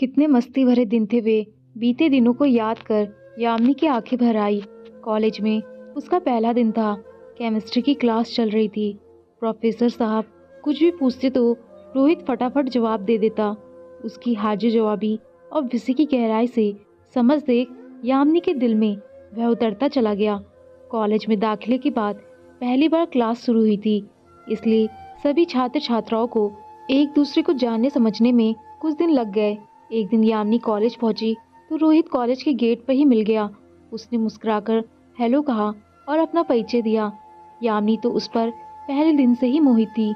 कितने मस्ती भरे दिन थे वे। बीते दिनों को याद कर यामिनी की आंखें भर आई। कॉलेज में उसका पहला दिन था। केमिस्ट्री की क्लास चल रही थी। प्रोफेसर साहब कुछ भी पूछते तो रोहित फटाफट जवाब दे देता। उसकी हाजिर जवाबी और विषय की गहराई से समझ देख यामिनी के दिल में वह उतरता चला गया। कॉलेज में दाखिले के बाद पहली बार क्लास शुरू हुई थी, इसलिए सभी छात्र छात्राओं को एक दूसरे को जानने समझने में कुछ दिन लग गए। एक दिन यामिनी कॉलेज पहुंची तो रोहित कॉलेज के गेट पर ही मिल गया। उसने मुस्कुराकर हेलो कहा और अपना परिचय दिया। यामिनी तो उस पर पहले दिन से ही मोहित थी।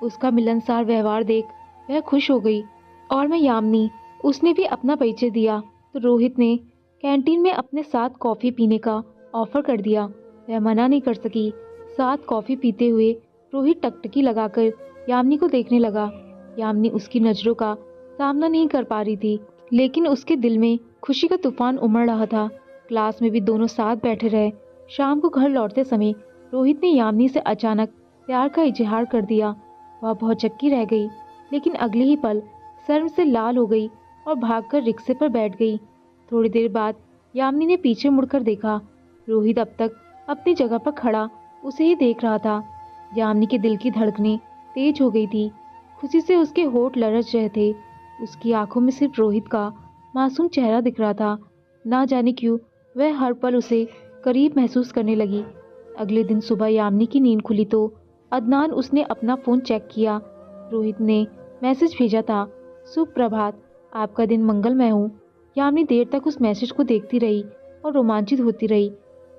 उसका मिलनसार व्यवहार देख वह खुश हो गई। और मैं यामिनी, उसने भी अपना परिचय दिया तो रोहित ने कैंटीन में अपने साथ कॉफ़ी पीने का ऑफर कर दिया। वह मना नहीं कर सकी। साथ कॉफ़ी पीते हुए रोहित टकटकी लगाकर यामिनी को देखने लगा। यामिनी उसकी नज़रों का सामना नहीं कर पा रही थी, लेकिन उसके दिल में खुशी का तूफान उमड़ रहा था। क्लास में भी दोनों साथ बैठे रहे। शाम को घर लौटते समय रोहित ने यामिनी से अचानक प्यार का इजहार कर दिया। वह बहुत चक्की रह गई, लेकिन अगले ही पल शर्म से लाल हो गई और भागकर रिक्शे पर बैठ गई। थोड़ी देर बाद यामिनी ने पीछे मुड़कर देखा। रोहित अब तक अपनी जगह पर खड़ा उसे ही देख रहा था। यामिनी के दिल की धड़कनें तेज हो गई थी। खुशी से उसके होंठ लरच रहे थे। उसकी आंखों में सिर्फ रोहित का मासूम चेहरा दिख रहा था। ना जाने क्यों वह हर पल उसे करीब महसूस करने लगी। अगले दिन सुबह यामिनी की नींद खुली तो अदनान उसने अपना फ़ोन चेक किया। रोहित ने मैसेज भेजा था, सुप्रभात, आपका दिन मंगलमय हो। यामिनी देर तक उस मैसेज को देखती रही और रोमांचित होती रही।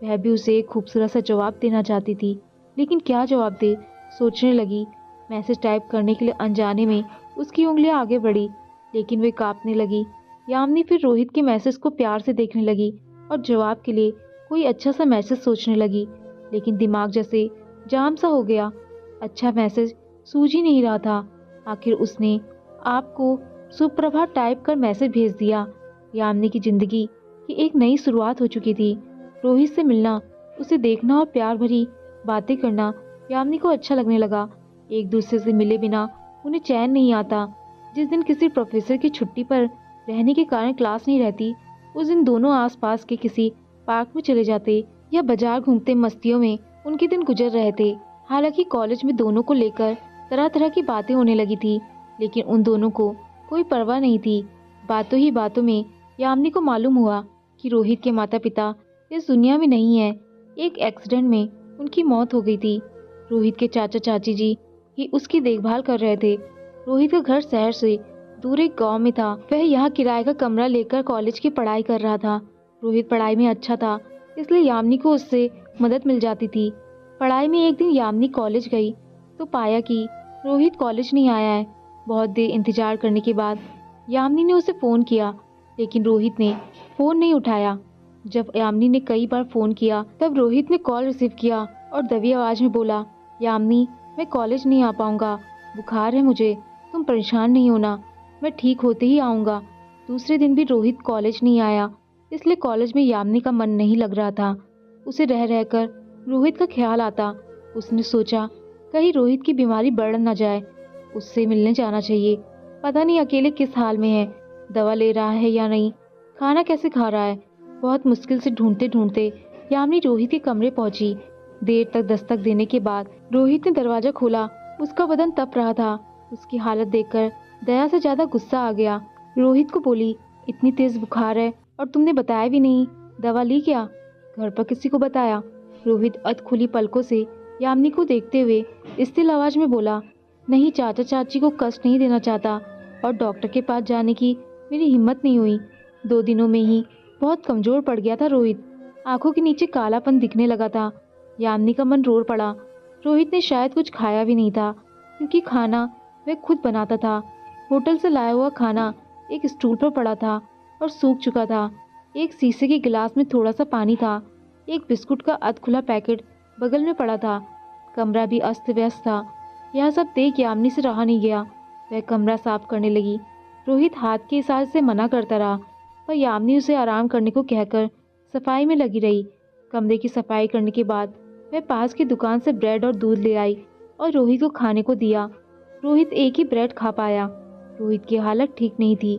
वह भी उसे एक खूबसूरत सा जवाब देना चाहती थी, लेकिन क्या जवाब दे, सोचने लगी। मैसेज टाइप करने के लिए अनजाने में उसकी उंगलियां आगे बढ़ी, लेकिन वे कांपने लगी। यामिनी फिर रोहित के मैसेज को प्यार से देखने लगी और जवाब के लिए कोई अच्छा सा मैसेज सोचने लगी, लेकिन दिमाग जैसे जाम सा हो गया। अच्छा मैसेज सूझ ही नहीं रहा था। आखिर उसने आपको सुप्रभात टाइप कर मैसेज भेज दिया। यामिनी की जिंदगी की एक नई शुरुआत हो चुकी थी। रोहित से मिलना, उसे देखना और प्यार भरी बातें करना यामिनी को अच्छा लगने लगा। एक दूसरे से मिले बिना उन्हें चैन नहीं आता। जिस दिन किसी प्रोफेसर की छुट्टी पर रहने के कारण क्लास नहीं रहती, उस दिन दोनों आसपास के किसी पार्क में चले जाते या बाजार घूमते। मस्तियों में उनके दिन गुजर रहे थे। हालांकि कॉलेज में दोनों को लेकर तरह तरह की बातें होने लगी थी, लेकिन उन दोनों को कोई परवाह नहीं थी। बातों ही बातों में यामिनी को मालूम हुआ कि रोहित के माता पिता इस दुनिया में नहीं है। एक एक्सीडेंट में उनकी मौत हो गई थी। रोहित के चाचा चाची जी ही उसकी देखभाल कर रहे थे। रोहित का घर शहर से दूर एक गांव में था। वह यहाँ किराए का कमरा लेकर कॉलेज की पढ़ाई कर रहा था। रोहित पढ़ाई में अच्छा था, इसलिए यामिनी को उससे मदद मिल जाती थी। पढ़ाई में एक दिन यामिनी कॉलेज गई तो पाया कि रोहित कॉलेज नहीं आया है। बहुत देर इंतजार करने के बाद यामिनी ने उसे फ़ोन किया, लेकिन रोहित ने फ़ोन नहीं उठाया। जब यामिनी ने कई बार फ़ोन किया तब रोहित ने कॉल रिसीव किया और दबी आवाज़ में बोला, यामिनी, मैं कॉलेज नहीं आ पाऊँगा, बुखार है मुझे, तुम परेशान नहीं होना, मैं ठीक होते ही आऊँगा। दूसरे दिन भी रोहित कॉलेज नहीं आया, इसलिए कॉलेज में यामिनी का मन नहीं लग रहा था। उसे रह रहकर रोहित का ख्याल आता। उसने सोचा कहीं रोहित की बीमारी बढ़ न जाए, उससे मिलने जाना चाहिए। पता नहीं अकेले किस हाल में है, दवा ले रहा है या नहीं, खाना कैसे खा रहा है। बहुत मुश्किल से ढूंढते ढूंढते यामिनी रोहित के कमरे पहुंची। देर तक दस्तक देने के बाद रोहित ने दरवाजा खोला। उसका बदन तप रहा था। उसकी हालत देखकर दया से ज्यादा गुस्सा आ गया। रोहित को बोली, इतनी तेज बुखार है और तुमने बताया भी नहीं, दवा ली क्या? घर पर किसी को बताया? रोहित अधखुली पलकों से यामिनी को देखते हुए स्थिर आवाज में बोला, नहीं, चाचा चाची को कष्ट नहीं देना चाहता और डॉक्टर के पास जाने की मेरी हिम्मत नहीं हुई। 2 दिनों में ही बहुत कमजोर पड़ गया था रोहित। आंखों के नीचे कालापन दिखने लगा था। यामिनी का मन रोड़ पड़ा। रोहित ने शायद कुछ खाया भी नहीं था, क्योंकि खाना वह खुद बनाता था। होटल से लाया हुआ खाना एक स्टूल पर पड़ा था और सूख चुका था। एक शीशे के गिलास में थोड़ा सा पानी था। एक बिस्कुट का अधखुला पैकेट बगल में पड़ा था। कमरा भी अस्त व्यस्त था। यह सब देख यामिनी से रहा नहीं गया। वह कमरा साफ करने लगी। रोहित हाथ के इशारे से मना करता रहा, पर यामिनी उसे आराम करने को कहकर सफाई में लगी रही। कमरे की सफाई करने के बाद वह पास की दुकान से ब्रेड और दूध ले आई और रोहित को खाने को दिया। रोहित एक ही ब्रेड खा पाया। रोहित की हालत ठीक नहीं थी।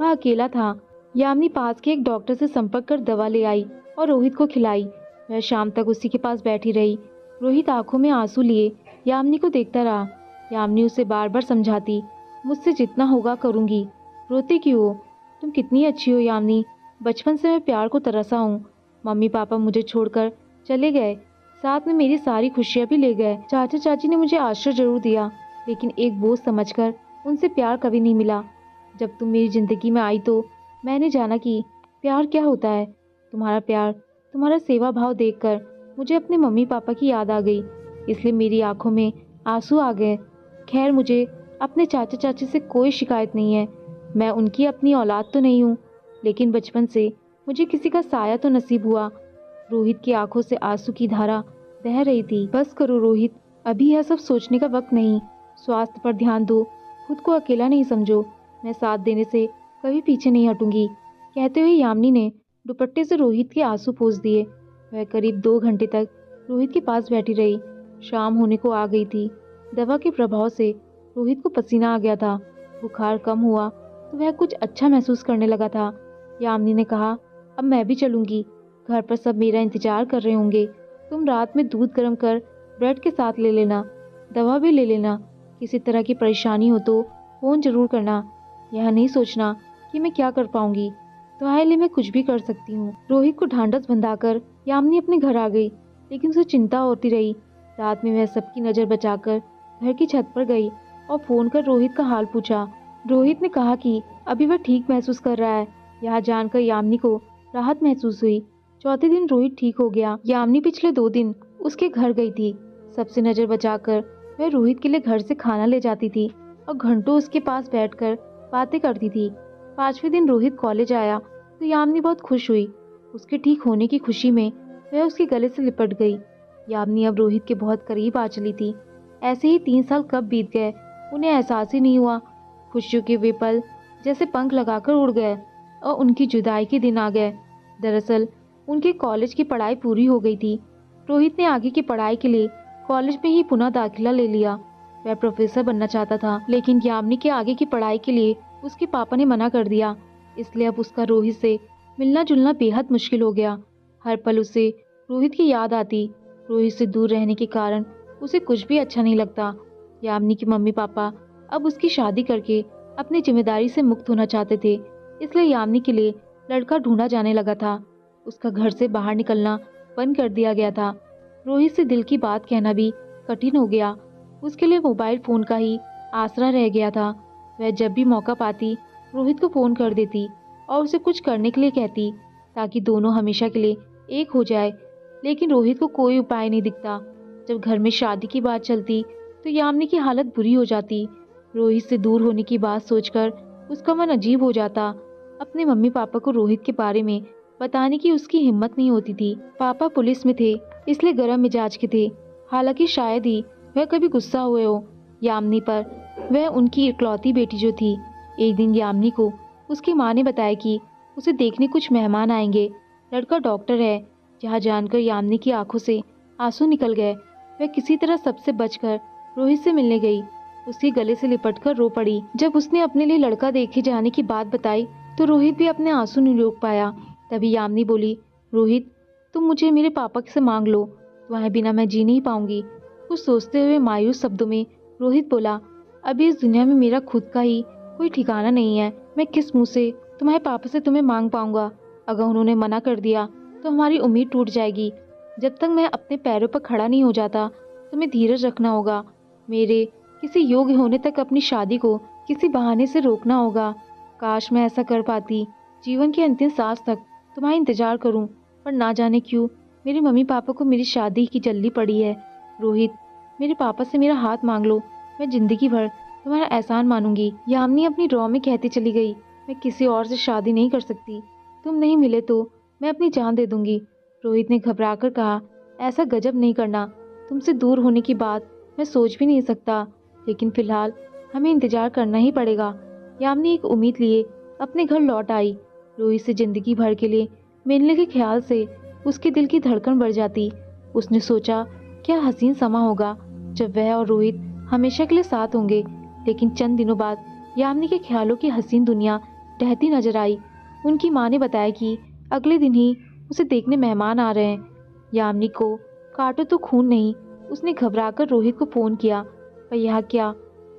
वह अकेला था। यामिनी पास के एक डॉक्टर से संपर्क कर दवा ले आई और रोहित को खिलाई। वह शाम तक उसी के पास बैठी रही। रोहित आंखों में आंसू लिए यामिनी को देखता रहा। यामिनी उसे बार बार समझाती, मुझसे जितना होगा करूँगी, रोती क्यों हो? तुम कितनी अच्छी हो यामिनी, बचपन से मैं प्यार को तरसा हूँ। मम्मी पापा मुझे छोड़कर चले गए, साथ में मेरी सारी खुशियाँ भी ले गए। चाचा चाची ने मुझे आश्रय जरूर दिया, लेकिन एक बोझ समझकर उनसे प्यार कभी नहीं मिला। जब तुम मेरी ज़िंदगी में आई तो मैंने जाना कि प्यार क्या होता है। तुम्हारा प्यार, तुम्हारा सेवा भाव देखकर मुझे अपने मम्मी पापा की याद आ गई, इसलिए मेरी आंखों में आंसू आ गए। खैर, मुझे अपने चाचा चाची से कोई शिकायत नहीं है। मैं उनकी अपनी औलाद तो नहीं हूँ, लेकिन बचपन से मुझे किसी का साया तो नसीब हुआ। रोहित की आंखों से आंसू की धारा बह रही थी। बस करो रोहित, अभी यह सब सोचने का वक्त नहीं। स्वास्थ्य पर ध्यान दो, खुद को अकेला नहीं समझो। मैं साथ देने से कभी पीछे नहीं हटूंगी। कहते हुए यामिनी ने दुपट्टे से रोहित के आंसू पोंछ दिए। वह करीब 2 घंटे तक रोहित के पास बैठी रही। शाम होने को आ गई थी। दवा के प्रभाव से रोहित को पसीना आ गया था। बुखार कम हुआ तो वह कुछ अच्छा महसूस करने लगा था। यामिनी ने कहा, अब मैं भी चलूंगी, घर पर सब मेरा इंतजार कर रहे होंगे। तुम रात में दूध गर्म कर ब्रेड के साथ ले लेना, दवा भी ले लेना। किसी तरह की परेशानी हो तो फ़ोन जरूर करना। यह नहीं सोचना कि मैं क्या कर पाऊंगी, तुम्हारे लिए मैं कुछ भी कर सकती हूँ। रोहित को ढांढस बंधाकर यामिनी अपने घर आ गई, लेकिन उसे चिंता होती रही। रात में वह सबकी नज़र बचाकर घर की छत पर गई और फ़ोन कर रोहित का हाल पूछा। रोहित ने कहा कि अभी वह ठीक महसूस कर रहा है। यह जानकर यामिनी को राहत महसूस हुई। चौथे दिन रोहित ठीक हो गया। यामिनी पिछले 2 दिन उसके घर गई थी। सबसे नज़र बचाकर वह रोहित के लिए घर से खाना ले जाती थी और घंटों उसके पास बैठकर बातें करती थी। 5वें दिन रोहित कॉलेज आया तो यामिनी बहुत खुश हुई। उसके ठीक होने की खुशी में वह उसके गले से लिपट गई। यामिनी अब रोहित के बहुत करीब आ चली थी। ऐसे ही 3 साल कब बीत गए उन्हें एहसास ही नहीं हुआ। खुशियों के वे पल जैसे पंख लगाकर उड़ गए और उनकी जुदाई के दिन आ गए। दरअसल उनके कॉलेज की पढ़ाई पूरी हो गई थी। रोहित ने आगे की पढ़ाई के लिए कॉलेज में ही पुनः दाखिला ले लिया। वह प्रोफेसर बनना चाहता था, लेकिन यामिनी के आगे की पढ़ाई के लिए उसके पापा ने मना कर दिया। इसलिए अब उसका रोहित से मिलना जुलना बेहद मुश्किल हो गया। हर पल उसे रोहित की याद आती। रोहित से दूर रहने के कारण उसे कुछ भी अच्छा नहीं लगता। यामिनी के मम्मी पापा अब उसकी शादी करके अपनी जिम्मेदारी से मुक्त होना चाहते थे, इसलिए यामिनी के लिए लड़का ढूंढा जाने लगा था। उसका घर से बाहर निकलना बंद कर दिया गया था। रोहित से दिल की बात कहना भी कठिन हो गया। उसके लिए मोबाइल फ़ोन का ही आसरा रह गया था। वह जब भी मौका पाती रोहित को फ़ोन कर देती और उसे कुछ करने के लिए कहती, ताकि दोनों हमेशा के लिए एक हो जाए। लेकिन रोहित को कोई उपाय नहीं दिखता। जब घर में शादी की बात चलती तो यामिनी की हालत बुरी हो जाती। रोहित से दूर होने की बात सोचकर उसका मन अजीब हो जाता। अपने मम्मी पापा को रोहित के बारे में बताने की उसकी हिम्मत नहीं होती थी। पापा पुलिस में थे, इसलिए गर्म मिजाज के थे। हालांकि शायद ही वह कभी गुस्सा हुए हो यामिनी पर। वह उनकी इकलौती बेटी जो थी। एक दिन यामिनी को उसकी माँ ने बताया कि उसे देखने कुछ मेहमान आएंगे। लड़का डॉक्टर है। यह जानकर यामिनी की आंखों से आंसू निकल गए। वह किसी तरह सबसे बचकर रोहित से मिलने गई। उसके गले से लिपटकर रो पड़ी। जब उसने अपने लिए लड़का देखे जाने की बात बताई तो रोहित भी अपने आंसू नहीं रोक पाया। तभी यामिनी बोली, रोहित, तुम मुझे मेरे पापा से मांग लो, तुम्हारे बिना मैं जी नहीं पाऊंगी। कुछ सोचते हुए मायूस शब्दों में रोहित बोला, अभी इस दुनिया में मेरा खुद का ही कोई ठिकाना नहीं है। मैं किस मुंह से तुम्हारे पापा से तुम्हें मांग पाऊंगा। अगर उन्होंने मना कर दिया तो हमारी उम्मीद टूट जाएगी। जब तक मैं अपने पैरों पर खड़ा नहीं हो जाता तुम्हें धीरज रखना होगा। मेरे किसी योग्य होने तक अपनी शादी को किसी बहाने से रोकना होगा। काश मैं ऐसा कर पाती। जीवन की अंतिम सांस तक तुम्हारा इंतजार करूं, पर ना जाने क्यों मेरे मम्मी पापा को मेरी शादी की जल्दी पड़ी है। रोहित, मेरे पापा से मेरा हाथ मांग लो, मैं जिंदगी भर तुम्हारा एहसान मानूंगी। यामिनी अपनी ड्रॉ में कहती चली गई, मैं किसी और से शादी नहीं कर सकती। तुम नहीं मिले तो मैं अपनी जान दे दूंगी। रोहित ने घबराकर कहा, ऐसा गजब नहीं करना। तुमसे दूर होने की बात मैं सोच भी नहीं सकता, लेकिन फिलहाल हमें इंतजार करना ही पड़ेगा। यामिनी एक उम्मीद लिए अपने घर लौट आई। रोहित से जिंदगी भर के लिए मिलने के ख्याल से उसके दिल की धड़कन बढ़ जाती। उसने सोचा, क्या हसीन समा होगा जब वह और रोहित हमेशा के लिए साथ होंगे। लेकिन चंद दिनों बाद यामिनी के ख्यालों की हसीन दुनिया ढहती नजर आई। उनकी माँ ने बताया कि अगले दिन ही उसे देखने मेहमान आ रहे हैं। यामिनी को काटो तो खून नहीं, उसने घबराकर रोहित को फ़ोन किया, पर यह क्या,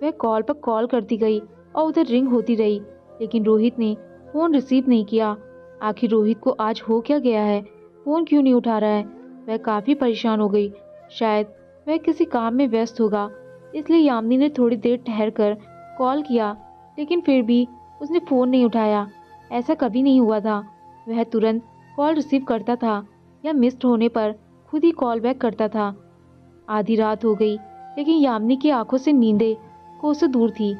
वह कॉल पर कॉल करती गई और उधर रिंग होती रही, लेकिन रोहित ने फ़ोन रिसीव नहीं किया। आखिर रोहित को आज हो क्या गया है, फ़ोन क्यों नहीं उठा रहा है? वह काफ़ी परेशान हो गई। शायद वह किसी काम में व्यस्त होगा, इसलिए यामिनी ने थोड़ी देर ठहर कर कॉल किया, लेकिन फिर भी उसने फ़ोन नहीं उठाया। ऐसा कभी नहीं हुआ था। वह तुरंत कॉल रिसीव करता था या मिस्ड होने पर खुद ही कॉल बैक करता था। आधी रात हो गई, लेकिन यामिनी की आंखों से नींदें कोसों दूर थी।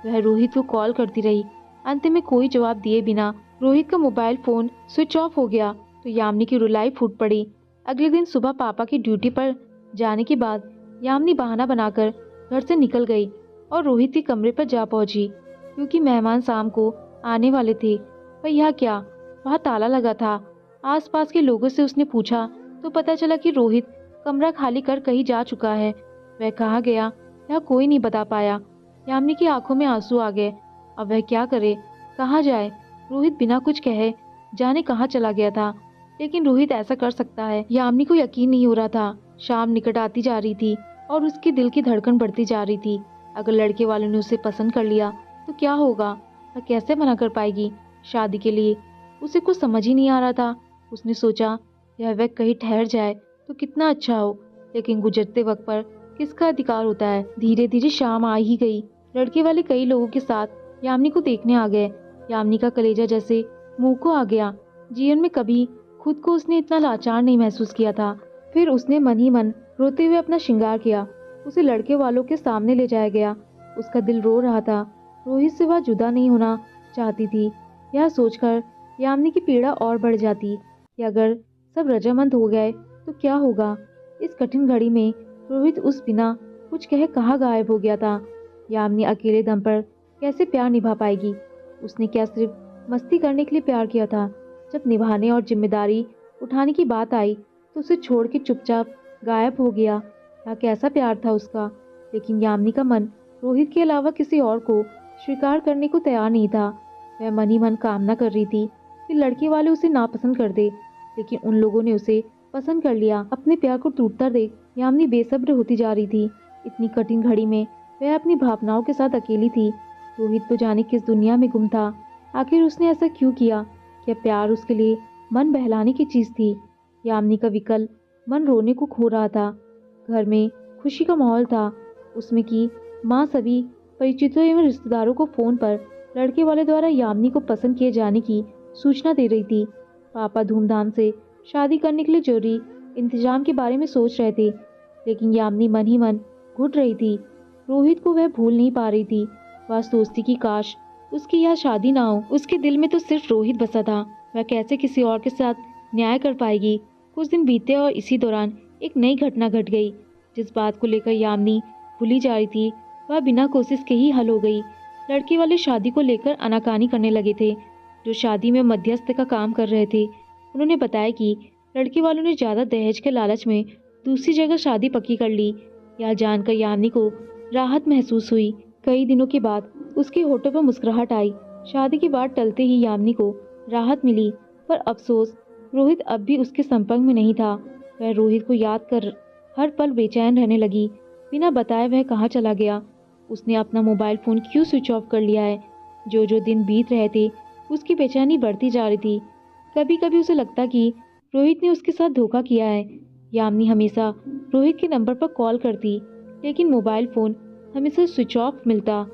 वह रोहित को कॉल करती रही। अंत में कोई जवाब दिए बिना रोहित का मोबाइल फ़ोन स्विच ऑफ हो गया तो यामिनी की रुलाई फूट पड़ी। अगले दिन सुबह पापा की ड्यूटी पर जाने के बाद यामिनी बहाना बनाकर घर से निकल गई और रोहित के कमरे पर जा पहुंची, क्योंकि मेहमान शाम को आने वाले थे। पर यह क्या, वहाँ ताला लगा था। आसपास के लोगों से उसने पूछा तो पता चला कि रोहित कमरा खाली कर कहीं जा चुका है। वह कहाँ गया यह कोई नहीं बता पाया। यामिनी की आंखों में आंसू आ गए। अब वह क्या करे, कहाँ जाए? रोहित बिना कुछ कहे जाने कहाँ चला गया था, लेकिन रोहित ऐसा कर सकता है, यामिनी को यकीन नहीं हो रहा था। शाम निकट आती जा रही थी और उसके दिल की धड़कन बढ़ती जा रही थी। अगर लड़के वालों ने उसे पसंद कर लिया तो क्या होगा? वह कैसे मना कर पाएगी शादी के लिए? उसे कुछ समझ ही नहीं आ रहा था। उसने सोचा यह वह कहीं ठहर जाए तो कितना अच्छा हो, लेकिन गुजरते वक्त पर किसका अधिकार होता है? धीरे धीरे शाम आ ही गई। लड़के वाले कई लोगों के साथ यामिनी को देखने आ गए। यामिनी का कलेजा जैसे मुंह को आ गया। जीवन में कभी खुद को उसने इतना लाचार नहीं महसूस किया था। फिर उसने मन ही मन रोते हुए अपना श्रृंगार किया। उसे लड़के वालों के सामने ले जाया गया। उसका दिल रो रहा था। रोहित से वह जुदा नहीं होना चाहती थी। यह सोचकर यामिनी की पीड़ा और बढ़ जाती कि अगर सब रजामंद हो गए तो क्या होगा। इस कठिन घड़ी में रोहित उस बिना कुछ कहे कहाँ गायब हो गया था। यामिनी अकेले दम पर कैसे प्यार निभा पाएगी? उसने क्या सिर्फ मस्ती करने के लिए प्यार किया था? जब निभाने और जिम्मेदारी उठाने की बात आई तो उसे छोड़ के चुपचाप गायब हो गया। यह कैसा प्यार था उसका? लेकिन यामिनी का मन रोहित के अलावा किसी और को स्वीकार करने को तैयार नहीं था। वह मन ही मन कामना कर रही थी कि लड़के वाले उसे नापसंद कर दे, लेकिन उन लोगों ने उसे पसंद कर लिया। अपने प्यार को टूटता देख यामिनी बेसब्र होती जा रही थी। इतनी कठिन घड़ी में वह अपनी भावनाओं के साथ अकेली थी। रोहित तो जाने किस दुनिया में गुम था। आखिर उसने ऐसा क्यों किया? क्या प्यार उसके लिए मन बहलाने की चीज थी? यामिनी का विकल मन रोने को खो रहा था। घर में खुशी का माहौल था। उसमें की माँ सभी परिचितों एवं रिश्तेदारों को फोन पर लड़के वाले द्वारा यामिनी को पसंद किए जाने की सूचना दे रही थी। पापा धूमधाम से शादी करने के लिए जरूरी इंतजाम के बारे में सोच रहे थे, लेकिन यामिनी मन ही मन घुट रही थी। रोहित को वह भूल नहीं पा रही थी। वह सोचती कि काश उसकी यह शादी ना हो। उसके दिल में तो सिर्फ रोहित बसा था। वह कैसे किसी और के साथ न्याय कर पाएगी? कुछ दिन बीते और इसी दौरान एक नई घटना घट गई। जिस बात को लेकर यामिनी भूली जा रही थी वह बिना कोशिश के ही हल हो गई। लड़के वाले शादी को लेकर आनाकानी करने लगे थे। जो शादी में मध्यस्थ का काम कर रहे थे उन्होंने बताया कि लड़के वालों ने ज़्यादा दहेज के लालच में दूसरी जगह शादी पक्की कर ली। यह जानकर यामिनी को राहत महसूस हुई। कई दिनों के बाद उसके होठों पर मुस्कुराहट आई। शादी की बात टलते ही यामिनी को राहत मिली, पर अफसोस रोहित अब भी उसके संपर्क में नहीं था। वह रोहित को याद कर हर पल बेचैन रहने लगी। बिना बताए वह कहाँ चला गया? उसने अपना मोबाइल फ़ोन क्यों स्विच ऑफ कर लिया है? जो जो दिन बीत रहे थे उसकी बेचैनी बढ़ती जा रही थी। कभी कभी उसे लगता कि रोहित ने उसके साथ धोखा किया है। यामिनी हमेशा रोहित के नंबर पर कॉल करती, लेकिन मोबाइल फ़ोन हमेशा स्विच ऑफ मिलता।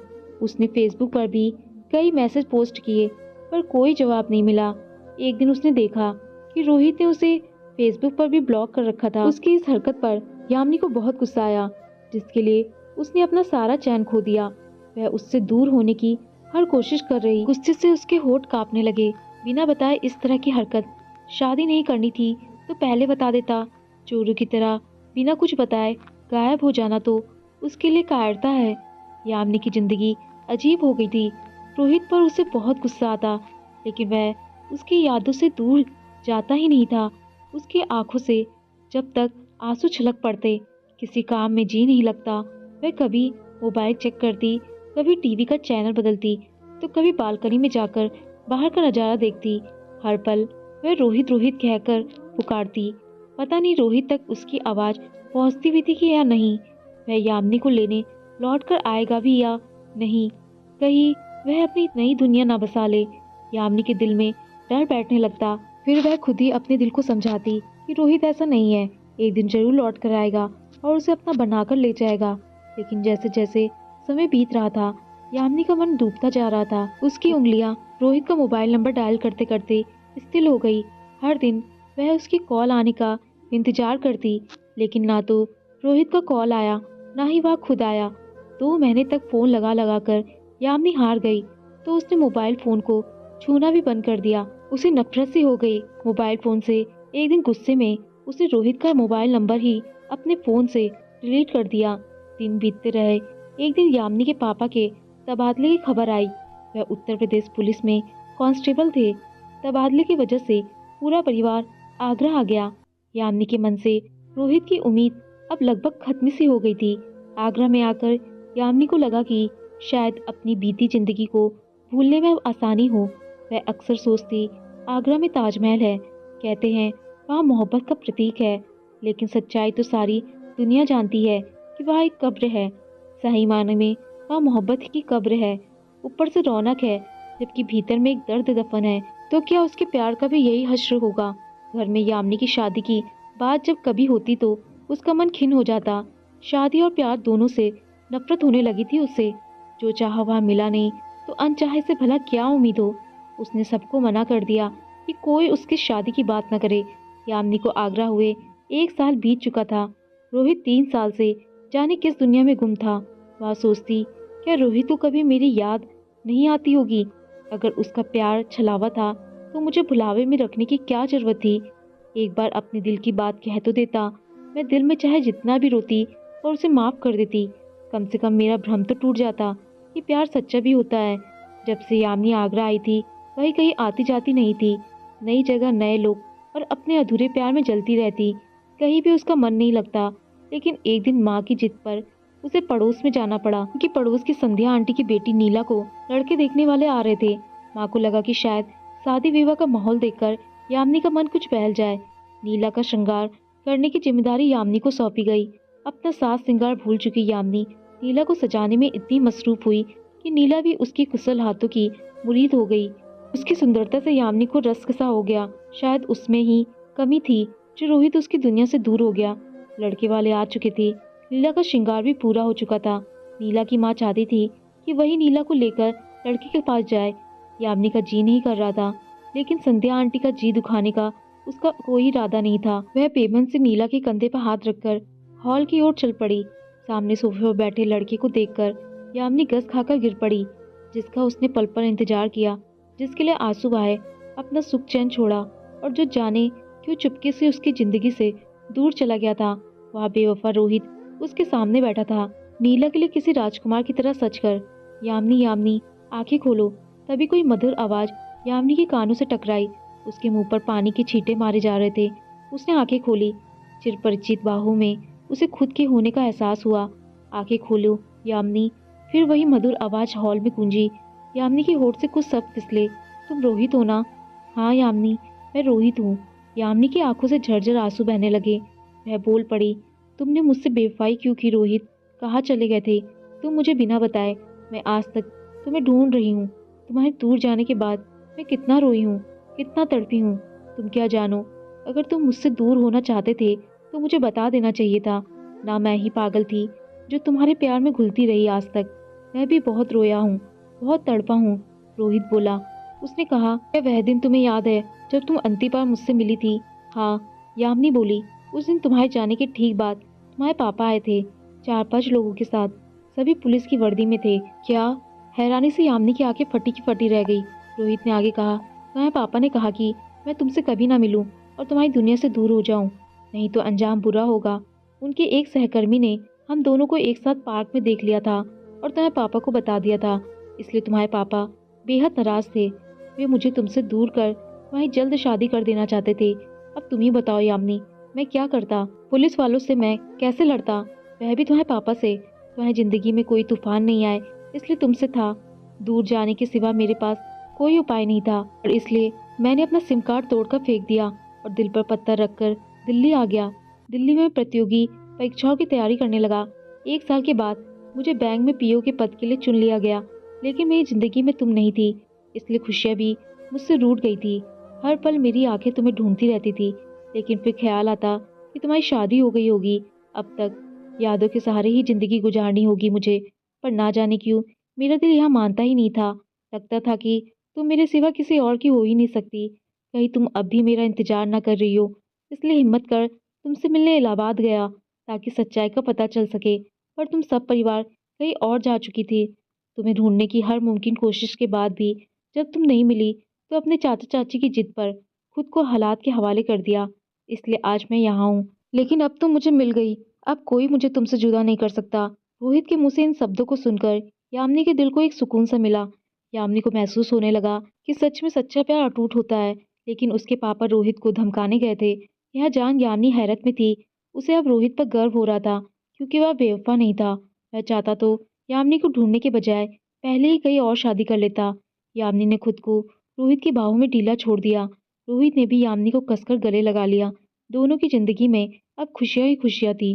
उसने फेसबुक पर भी कई मैसेज पोस्ट किए, पर कोई जवाब नहीं मिला। एक दिन उसने देखा कि रोहित ने उसे फेसबुक पर भी ब्लॉक कर रखा था। उसकी इस हरकत पर यामिनी को बहुत गुस्सा आया, जिसके लिए उसने अपना सारा चैन खो दिया। वह उससे दूर होने की हर कोशिश कर रही। गुस्से से उसके होंठ कांपने लगे। बिना बताए इस तरह की हरकत, शादी नहीं करनी थी तो पहले बता देता। चोरों की तरह बिना कुछ बताए गायब हो जाना तो उसके लिए कायरता है। यामिनी की जिंदगी अजीब हो गई थी। रोहित पर उसे बहुत गुस्सा आता, लेकिन वह उसकी यादों से दूर जाता ही नहीं था। उसकी आंखों से जब तक आंसू छलक पड़ते, किसी काम में जी नहीं लगता। वह कभी मोबाइल चेक करती, कभी टीवी का चैनल बदलती, तो कभी बालकनी में जाकर बाहर का नज़ारा देखती। हर पल वह रोहित रोहित कहकर पुकारती। पता नहीं रोहित तक उसकी आवाज़ पहुंचती भी थी कि या नहीं। वह यामिनी को लेने लौट कर आएगा भी या नहीं। कहीं वह अपनी नई दुनिया ना बसा ले। यामिनी के दिल में डर बैठने लगता। फिर वह खुद ही अपने दिल को समझाती कि रोहित ऐसा नहीं है, एक दिन जरूर लौट कर आएगा और उसे अपना बनाकर ले जाएगा। लेकिन जैसे जैसे समय बीत रहा था, यामिनी का मन डूबता जा रहा था। उसकी उंगलियां रोहित का मोबाइल नंबर डायल करते करते स्थिर हो गई। हर दिन वह उसकी कॉल आने का इंतजार करती, लेकिन ना तो रोहित का कॉल आया, ना ही वह खुद आया। 2 महीने तक फोन लगा लगा कर यामिनी हार गई, तो उसने मोबाइल फोन को छूना भी बंद कर दिया। उसे नफरत सी हो गई मोबाइल फोन से। एक दिन गुस्से में उसने रोहित का मोबाइल नंबर ही अपने फोन से डिलीट कर दिया। दिन बीतते रहे। एक दिन यामिनी के पापा के तबादले की खबर आई। वह उत्तर प्रदेश पुलिस में कांस्टेबल थे। तबादले की वजह से पूरा परिवार आगरा आ गया। यामिनी के मन से रोहित की उम्मीद अब लगभग खत्म सी हो गई थी। आगरा में आकर यामिनी को लगा कि शायद अपनी बीती जिंदगी को भूलने में अब आसानी हो। वह अक्सर सोचती, आगरा में ताजमहल है, कहते हैं वहाँ मोहब्बत का प्रतीक है, लेकिन सच्चाई तो सारी दुनिया जानती है कि वह एक कब्र है। सही मायने में वह मोहब्बत की कब्र है। ऊपर से रौनक है, जबकि भीतर में एक दर्द दफन है। तो क्या उसके प्यार का भी यही हश्र होगा? घर में यामिनी की शादी की बात जब कभी होती तो उसका मन खिन्न हो जाता। शादी और प्यार दोनों से नफरत होने लगी थी उसे। जो चाहा वह मिला नहीं, तो अनचाहे से भला क्या उम्मीद हो। उसने सबको मना कर दिया कि कोई उसकी शादी की बात न करे। यामिनी को आगरा हुए 1 साल बीत चुका था। रोहित 3 साल से जाने किस दुनिया में गुम था। वह सोचती, क्या रोहित को कभी मेरी याद नहीं आती होगी? अगर उसका प्यार छलावा था तो मुझे भुलावे में रखने की क्या जरूरत थी? एक बार अपने दिल की बात कह तो देता। मैं दिल में चाहे जितना भी रोती और उसे माफ कर देती। कम से कम मेरा भ्रम तो टूट जाता कि प्यार सच्चा भी होता है। जब से यामिनी आगरा आई थी, वही कहीं आती जाती नहीं थी। नई जगह, नए लोग और अपने अधूरे प्यार में जलती रहती। कहीं भी उसका मन नहीं लगता। लेकिन एक दिन माँ की जिद पर उसे पड़ोस में जाना पड़ा, क्योंकि पड़ोस की संध्या आंटी की बेटी नीला को लड़के देखने वाले आ रहे थे। माँ को लगा कि शायद शादी विवाह का माहौल देखकर यामिनी का मन कुछ बहल जाए। नीला का श्रृंगार करने की जिम्मेदारी यामिनी को सौंपी गई। अपना साज श्रृंगार भूल चुकी यामिनी नीला को सजाने में इतनी मसरूफ हुई कि नीला भी उसकी कुशल हाथों की मुरीद हो गई। उसकी सुंदरता से यामिनी को रस सा हो गया। शायद उसमें ही कमी थी जो रोहित उसकी दुनिया से दूर हो गया। लड़के वाले आ चुके थे। नीला का श्रृंगार भी पूरा हो चुका था। नीला की माँ चाहती थी कि वही नीला को लेकर लड़के के पास जाए। यामिनी का जी नहीं कर रहा था, लेकिन संध्या आंटी का जी दुखाने का उसका कोई इरादा नहीं था। वह बेमन से नीला के कंधे पर हाथ रखकर हॉल की ओर चल पड़ी। सामने सोफे पर बैठे लड़के को देखकर यामिनी गस खाकर गिर पड़ी। जिसका उसने पल पल इंतजार किया, जिसके लिए आंसू आए, अपना सुख चैन छोड़ा और जो जाने क्यों चुपके से उसकी जिंदगी से दूर चला गया था, वह बेवफा रोहित उसके सामने बैठा था। नीला के लिए किसी राजकुमार की तरह सच कर, यामिनी यामिनी आंखें खोलो। तभी कोई मधुर आवाज यामिनी के कानों से टकराई। उसके मुंह पर पानी के छींटे मारे जा रहे थे। उसने आंखें खोली। चिरपरिचित बाहों में उसे खुद के होने का एहसास हुआ। आंखें खोलो यामिनी। फिर वही मधुर आवाज हॉल में गूंजी। यामिनी के होठ से कुछ शब्द फिसले। तुम रोहित हो ना? हाँ यामिनी, मैं रोहित हूँ। यामिनी की आंखों से झरझर आंसू बहने लगे। वह बोल पड़ी, तुमने मुझसे बेवफाई क्यों की रोहित? कहाँ चले गए थे तुम मुझे बिना बताए? मैं आज तक तुम्हें ढूंढ रही हूँ। तुम्हारे दूर जाने के बाद मैं कितना रोई हूँ, कितना तड़पी हूँ। तुम क्या जानो, अगर तुम मुझसे दूर होना चाहते थे तो मुझे बता देना चाहिए था। ना मैं ही पागल थी जो तुम्हारे प्यार में घुलती रही आज तक। मैं भी बहुत रोया हूँ, बहुत तड़पा हूँ। रोहित बोला। उसने कहा, क्या वह दिन तुम्हें याद है जब तुम अंतिम बार मुझसे मिली थी? हाँ, यामिनी बोली। उस दिन तुम्हारे जाने के ठीक बाद तुम्हारे पापा आए थे, 4-5 लोगों के साथ। सभी पुलिस की वर्दी में थे। क्या? हैरानी से यामिनी की आंखें फटी की फटी रह गई। रोहित ने आगे कहा, तुम्हारे पापा ने कहा कि मैं तुमसे कभी ना मिलूं और तुम्हारी दुनिया से दूर हो जाऊं, नहीं तो अंजाम बुरा होगा। उनके एक सहकर्मी ने हम दोनों को एक साथ पार्क में देख लिया था और तुम्हारे पापा को बता दिया था। इसलिए तुम्हारे पापा बेहद नाराज थे। वे मुझे तुमसे दूर कर तुम्हारी जल्द शादी कर देना चाहते थे। अब तुम ही बताओ यामिनी, मैं क्या करता? पुलिस वालों से मैं कैसे लड़ता, वह भी तुम्हारे पापा से? तुम्हारी जिंदगी में कोई तूफान नहीं आए, इसलिए तुमसे था। दूर जाने के सिवा मेरे पास कोई उपाय नहीं था और इसलिए मैंने अपना सिम कार्ड तोड़कर फेंक दिया और दिल पर पत्थर रखकर दिल्ली आ गया। दिल्ली में प्रतियोगी परीक्षाओं की तैयारी करने लगा। 1 साल के बाद मुझे बैंक में पीओ के पद के लिए चुन लिया गया, लेकिन मेरी जिंदगी में तुम नहीं थी, इसलिए खुशियाँ भी मुझसे रूठ गई थी। हर पल मेरी आंखें तुम्हें ढूंढती रहती थी, लेकिन फिर ख्याल आता कि तुम्हारी शादी हो गई होगी। अब तक यादों के सहारे ही जिंदगी गुजारनी होगी मुझे, पर ना जाने क्यों मेरा दिल यहाँ मानता ही नहीं था। लगता था कि तुम मेरे सिवा किसी और की हो ही नहीं सकती। कहीं तुम अब भी मेरा इंतजार ना कर रही हो, इसलिए हिम्मत कर तुमसे मिलने इलाहाबाद गया ताकि सच्चाई का पता चल सके। पर तुम सब परिवार कहीं और जा चुकी थी। तुम्हें ढूंढने की हर मुमकिन कोशिश के बाद भी जब तुम नहीं मिली तो अपने चाचा चाची की जिद पर खुद को हालात के हवाले कर दिया। इसलिए आज मैं यहाँ हूँ, लेकिन अब तुम मुझे मिल गई। अब कोई मुझे तुमसे जुदा नहीं कर सकता। रोहित के मुंह से इन शब्दों को सुनकर यामिनी के दिल को एक सुकून सा मिला। यामिनी को महसूस होने लगा कि सच में सच्चा प्यार अटूट होता है। लेकिन उसके पापा रोहित को धमकाने गए थे, यह जान यामिनी हैरत में थी। उसे अब रोहित पर गर्व हो रहा था, क्योंकि वह बेवफा नहीं था। वह चाहता तो यामिनी को ढूंढने के बजाय पहले ही कहीं और शादी कर लेता। यामिनी ने खुद को रोहित की बाहों में ढीला छोड़ दिया। रोहित ने भी यामिनी को कसकर गले लगा लिया। दोनों की जिंदगी में अब खुशियां ही खुशियां थी।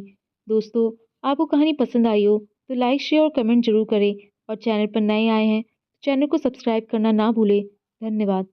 दोस्तों, आपको कहानी पसंद आई हो तो लाइक शेयर और कमेंट जरूर करें, और चैनल पर नए आए हैं तो चैनल को सब्सक्राइब करना ना भूलें। धन्यवाद।